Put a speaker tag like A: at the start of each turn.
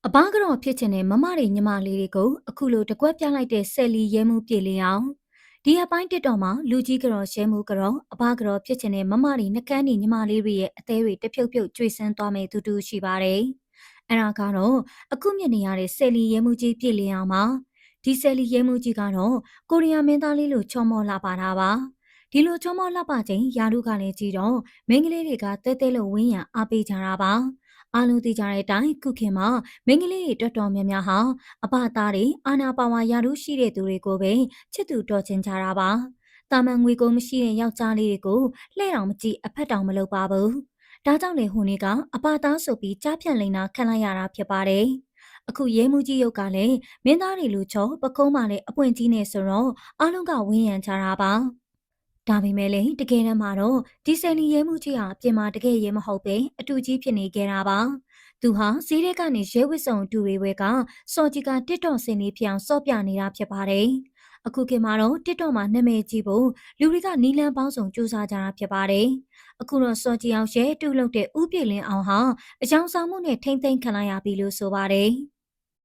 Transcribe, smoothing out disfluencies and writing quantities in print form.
A: အဘကတော့ဖြစ်ချင်တဲ့မမတွေညီမလေးတွေကိုအခုလိုတကွက်ပြလိုက်တဲ့ဆယ်လီရဲမှုပြေလေအောင်ဒီအပိုင်းတစ်တော်မှာလူကြီးကတော့ရှဲမှုကတော့အဘကတော့ဖြစ်ချင်တဲ့မမတွေနှကန်းနေညီမလေးတွေရဲ့အသေးတွေတဖြုတ်ဖြုတ်ကျွေးဆန်းသွားမယ်တူတူရှိပါတယ်။အဲ့ဒါကတော့အခုမြင်နေရတဲ့ဆယ်လီရဲမှုကြီးပြေလေအောင်မှာဒီဆယ်လီရဲမှုကြီးကတော့ကိုရီးယားမင်းသားလေးလိုချောမောလှပတာပါ။ဒီလိုချောမောလှပခြင်းယာရုကလည်းကြည့်တော့မိန်းကလေးတွေကတဲတဲလို့ဝင်းရံအားပေးကြတာပါ။အားလုံးသိကြတဲ့အတိုင်းခုခေတ်မှာမိန်းကလေးတွေတော်တော်များများဟာအဘသားတွေအာနာပါဝါယာရုရှိတဲ့သူတွေကိုပဲချစ်သူတော်ချင်ကြတာပါ။တာမန်ငွေကုန်မရှိတဲ့ယောက်ျားလေးတွေကိုလှဲ့တောင်မကြည့်အဖက်တောင်မလုပ်ပါဘူး။ဒါကြောင့်လေဟိုနေ့ကအဘသားဆိုပြီးကြားဖြန့်လိန်တာခံလိုက်ရတာဖြစ်ပါတယ်။အခုရဲမှုကြီးရုပ်ကလည်းမင်းသားတွေလူချောပကုံးမှလည်းအပွင့်ကြီးနေဆိုတော့အားလုံးကဝင်းရံကြတာပါ။ဒါပေမဲ့လည်းတကယ်တမ်းမှာတော့ဒီဆယ်လီရဲမှုကြီးဟာအပြင်မှာတကယ်ရဲမဟုတ်ပဲအတူကြီးဖြစ်နေကြတာပါ။သူဟာဈေးထဲကနေရဲဝစ်စုံတူတွေဝဲကစော်ကြီးကတစ်တော့စင်လေးပြောင်စော့ပြနေတာဖြစ်ပါတယ်။အခုခေတ်မှာတော့တစ်တော့မှာနာမည်ကြီးဖို့လူတွေကနီလန်းပေါင်းစုံစူးစမ်းကြတာဖြစ်ပါတယ်။အခုတော့စော်ကြီးအောင်ရဲတူလုပ်တဲ့ဥပြေလင်းအောင်ဟာအယောင်ဆောင်မှုနဲ့ထိမ့်သိမ်းခံလိုက်ရပြီလို့ဆိုပါတယ်